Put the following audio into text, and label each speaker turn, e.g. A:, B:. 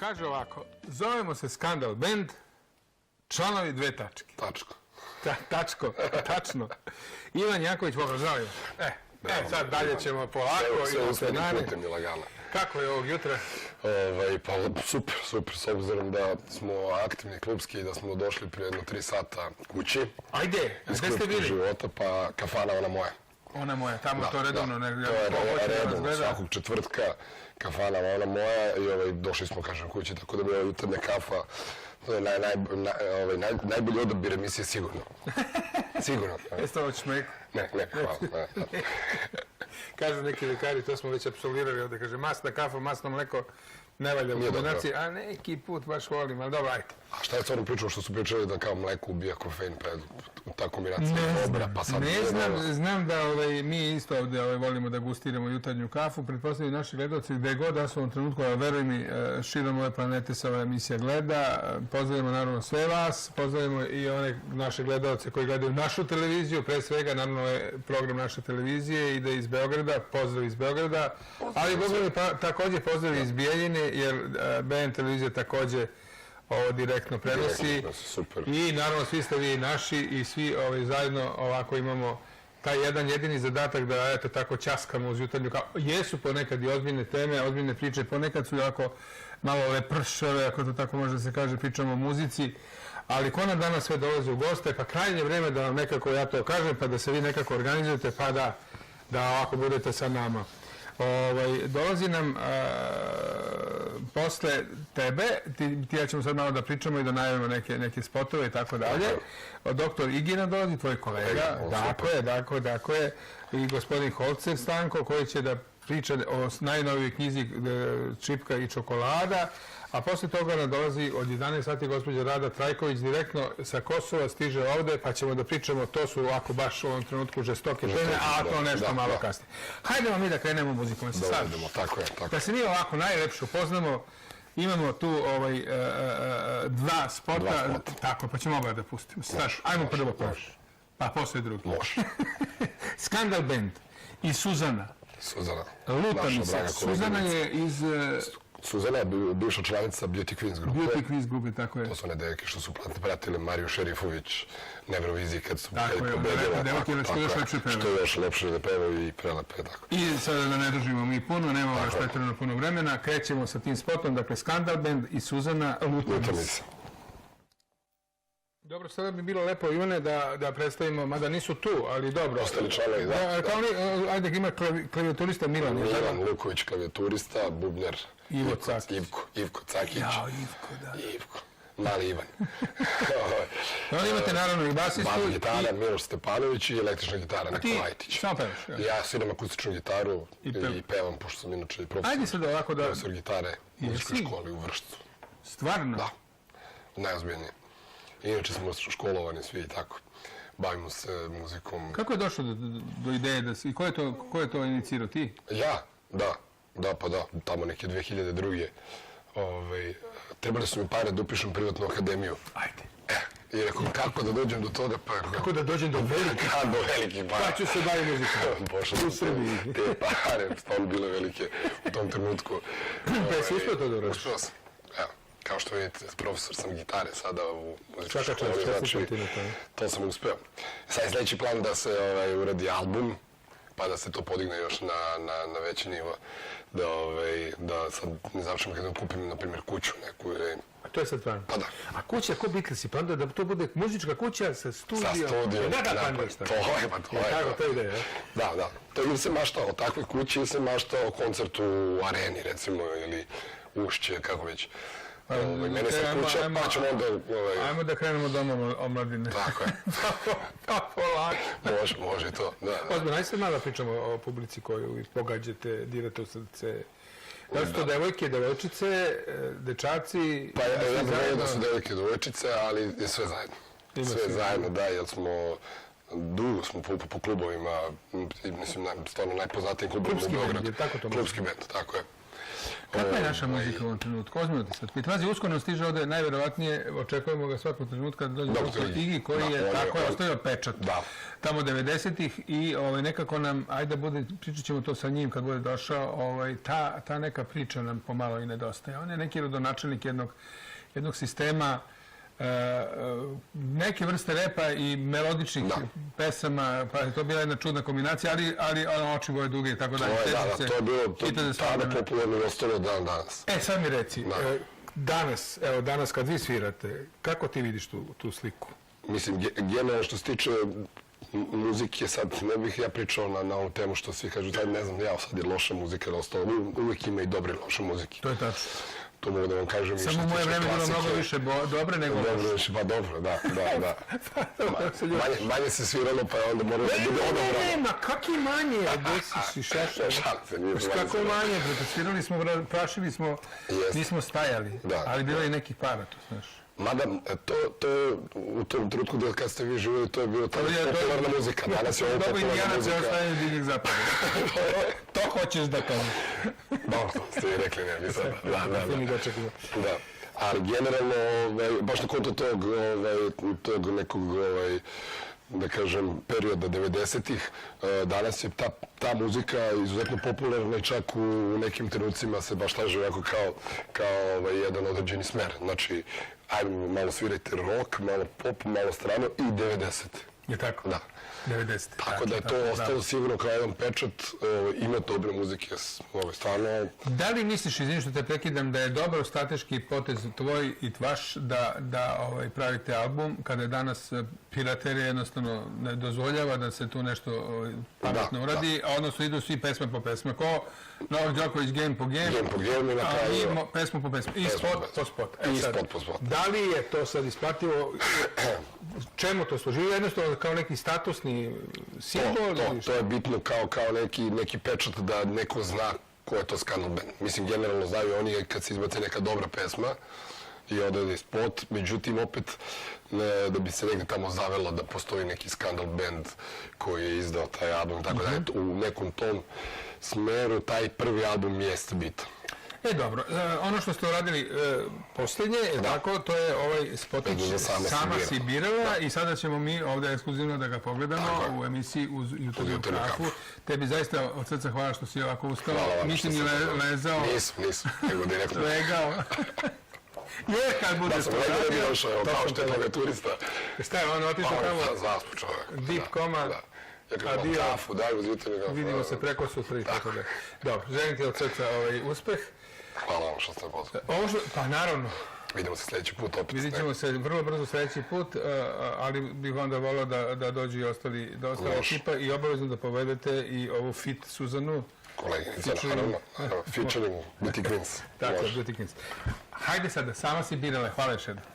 A: Kaže ovako, zovemo se Skandal Band, članovi 2 tačke.
B: Tačko.
A: Tačko, tačno. Ivan Janković, pozdravljamo. Sad dalje ćemo polako.
B: Sve usmenim putem je lagano.
A: Kako je ovog jutra?
B: Pa super, s obzirom da smo aktivni klubski i da smo došli prije jedno 3 sata kući.
A: Ajde, gde ste bili?
B: Života, pa kafana ona moja.
A: Ona moja, tamo to redovno.
B: To je redovno, svakog četvrtka kafana ona moja i došli smo, kažem, kući, tako da bi ova jutarnja kafa, to je najbolji odabir emisije sigurno. Sigurno.
A: Jeste ovo čmek?
B: Ne, hvala.
A: Kažu neki lekari, to smo već apsolvirali ovdje, kaže masna kafa, masno mleko, ne valja u kombinaciji, a neki put baš volim, ali dobro, ajde.
B: A šta je s onim pričom što su pričali da kao mleko ubija kofein, pa u ta kombinacija dobra, pa sad...
A: Ne znam da mi isto ovdje volimo da gustiramo jutarnju kafu, pretpostavljaju naši gledalci gde god da su u ovom trenutku, a veruj mi, širom ove planete se ova emisija gleda, pozdravimo naravno sve vas, pozdravimo i one naše gledalce koji gledaju našu televiziju, pre svega naravno je program naše televizije, ide iz Beograda, pozdrav iz Beograda, ali također pozdrav iz Bijeljine, jer BN televizija također ovo direktno prenosi i naravno svi ste vi naši i svi zajedno ovako imamo taj jedan jedini zadatak da eto tako ćaskamo uz jutarnju kafu. Jesu ponekad i ozbiljne teme, ozbiljne priče, ponekad su jako malo lepršave, ako to tako može da se kaže, pričamo o muzici, ali ko nam danas sve dolazi u goste, pa krajnje vrijeme da vam nekako ja to kažem, pa da se vi nekako organizujete, pa da ovako budete sa nama. Dolazi nam posle tebe, ti ja ćemo sad malo da pričamo i da najavimo neke spotove i tako dalje. Doktor Igina dolazi, tvoj kolega, tako je, i gospodin Holcer Stanko koji će da priča o najnovijoj knjizi Čipka i čokolada, a posle toga nam dolazi od 11 sati gospođa Rada Trajković direktno sa Kosova, stiže ovde, pa ćemo da pričamo, to su ovako baš u ovom trenutku žestoke teme, a to nešto malo kasnije. Hajdemo mi da krenemo muzikom. Da se mi ovako najlepše upoznamo, imamo tu 2 spota, tako, pa ćemo oba da pustimo. Ajmo prvo prvi, pa posle drugi. Skandal Band i Suzana. Luta mi se. Suzana je iz...
B: Suzana je bivša članica Beauty Queens grupe.
A: Beauty Queens grupe, tako je.
B: To su one devojke što su pratile Mariju Šerifović na Euroviziji kad su pobedile.
A: Devojke što još lepše pevaju.
B: Što još lepše da pevaju i prelepe, tako.
A: I sada da ne držimo mi puno, nemamo još pretjerano puno vremena, krećemo sa tim spotom, dakle Skandal Band i Suzana Luta mi se. Dobro, sada bi bilo lepo, Ivane, da predstavimo, mada nisu tu, ali dobro.
B: Ostali članovi, da.
A: Ajde, ima klavijaturista Milan.
B: Milan Luković, klavijaturista, bubnjar. Ivko Cakić.
A: Jao, Ivko, da.
B: Ivko. Mali Ivan.
A: Onda imate naravno i basistu.
B: Bas gitara Miloš Stepanović i električna gitara Niko Lajtić.
A: Samo pevaš?
B: Ja sviram akustičnu gitaru i pevam, pošto sam inače profesor gitare u muzičkoj školi u Vršcu.
A: Stvarno?
B: Da, najozbiljnije. Inače smo školovani svi i tako. Bavimo se muzikom.
A: Kako je došlo do ideje i ko je to inicirao, ti?
B: Ja, da, tamo neke 2002. Trebali su mi pare da upišem privatnu akademiju.
A: Ajde.
B: I rekao, kako da dođem do toga?
A: Kako da dođem do velikih?
B: Do velikih para.
A: Pa ću se baviti muzikom.
B: Pošao
A: u Srbiji.
B: Te pare, stvarno bile velike u tom trenutku.
A: Pa jesi uspio to da uradiš?
B: Uspio sam, evo. Kao što vidite, profesor sam gitare sada u muzičkoj
A: školi,
B: znači to sam uspeo. Sad je sljedeći plan da se uradi album, pa da se to podigne još na veći nivo, da sad ne završimo kada kupim, na primjer, kuću neku.
A: A to je sad plan?
B: Pa da.
A: A kuća, ko bi si planio da to bude muzička kuća sa studijom?
B: Sa studijom,
A: to je. Tako to ide, je?
B: Da. To ili se mašta o takvoj kući, ili se mašta o koncertu u areni, recimo, ili Ušće, kako već. Mene se kuća, pa ćemo onda...
A: Ajmo da krenemo doma omladine.
B: Tako je.
A: Pa polako.
B: Može to, da.
A: Ozbiljno, ajde sad malo pričamo o publici koju pogađate, dirate u srce. Da li su to devojke, devojčice, dečaci?
B: Pa ja bih volio da su devojke, devojčice, ali je sve zajedno. Sve zajedno, da, jer smo... Dugo smo po klubovima, mislim, stvarno najpoznatijim klubovima u Beogradu.
A: Klubski band,
B: Klubski band, tako je.
A: Kakva je naša muzika u ovom trenutku? Ozbiljno ti sad pitam. Pazi, uskoro stiže ovde, najverovatnije, očekujemo ga svakog trenutka da dođe Dr. Igi, koji je tako ostavio pečat. Tamo 90-ih i nekako nam, ajde da bude, pričat ćemo to sa njim kad bude došao, ta neka priča nam pomalo i nedostaje. On je neki rodonačelnik jednog sistema, neke vrste repa i melodičnih pesama, pa je to bila jedna čudna kombinacija, ali oči boje duge i tako dalje.
B: To je bilo tada popularno i ostalo dan danas.
A: Sad mi reci, danas kad vi svirate, kako ti vidiš tu sliku?
B: Mislim, generalno što se tiče muzike, sad ne bih ja pričao na ovu temu što svi kažu, sad ne znam, sad je loša muzika ili ostalo, uvijek ima i dobre loše muzike.
A: To je tačno.
B: To mogu da vam kažem i što se tiče klasike.
A: Samo u moje vreme bilo mnogo više dobre nego loše.
B: Pa dobro, da. Manje se sviralo, pa onda moralo da bude odobrano.
A: Nema, kaki manje? Gde si šešao? Kako manje? Svirali smo, prašili smo, nismo stajali, ali bilo je nekih para, to znaš.
B: Mada, to u tom trenutku kad ste vi živjeli, to je bilo tada popularna muzika. Danas je ovo popularna muzika.
A: Dobro, Indijanac je ostavljeno Divljeg zapada. To hoćeš da kažeš.
B: Dobro, ste vi rekli, ne, nisam. Da. Ali generalno, baš na konto tog nekog, da kažem, perioda 90-ih, danas je ta muzika izuzetno popularna i čak u nekim trenucima se baš slaže jako kao jedan određeni smer. Znači, ajmo malo svirajte rock, malo pop, malo strano i 90.
A: Je tako?
B: Da.
A: 90.
B: Tako da je to ostalo sigurno kao jedan pečat, ima dobre muzike, stvarno...
A: Da li misliš, izvini što te prekidam, da je dobar strateški potez tvoj i vaš da pravite album, kada je danas piraterija jednostavno ne dozvoljava da se tu nešto pametno uradi, a odnosno idu svi pesme po pesme, ko Novak Đoković game po game, i pesmu po pesmu, i spot po spot. Da li je to sad isplativo? Čemu to služi? Jednostavno kao neki statusni simbol?
B: To je bitno kao neki pečat da neko zna ko je to Scandal Band. Mislim, generalno znaju oni kad se izbace neka dobra pesma i odredi spot, međutim, opet, da bi se negdje tamo zavelo da postoji neki Scandal Band koji je izdao taj album, tako da u nekom tom smeru taj prvi album jeste bitan.
A: Dobro, ono što ste uradili posljednje, tako, to je ovaj spotić Sama si birala i sada ćemo mi ovdje ekskluzivno da ga pogledamo u emisiji uz Jutarnju kafu. Tebi zaista od srca hvala što si ovako ustao. Nisi ni lezao.
B: Nisam, nego direktno.
A: Legao. Je, kad bude to radio.
B: Ja sam legao došao, kao što je toga turista.
A: Šta je, on otišao tamo?
B: Zaspu čovjek.
A: Deep koma.
B: Ja kažem, kafu, daj uz Jutarnju kafu.
A: Vidimo se preko sutra i tako da. Dobro, želim ti od srca uspeh.
B: Hvala vam što ste pozvali.
A: Pa naravno.
B: Vidimo se sljedeći put opet.
A: Vidit ćemo se vrlo brzo sljedeći put, ali bih onda volao da dođe i ostali ekipa i obavezno da povedete i ovu fit Suzanu.
B: Koleginica, naravno. Featuring Beauty Queens.
A: Tako, Beauty Queens. Hajde sada, Sama si birala, hvala još jednom.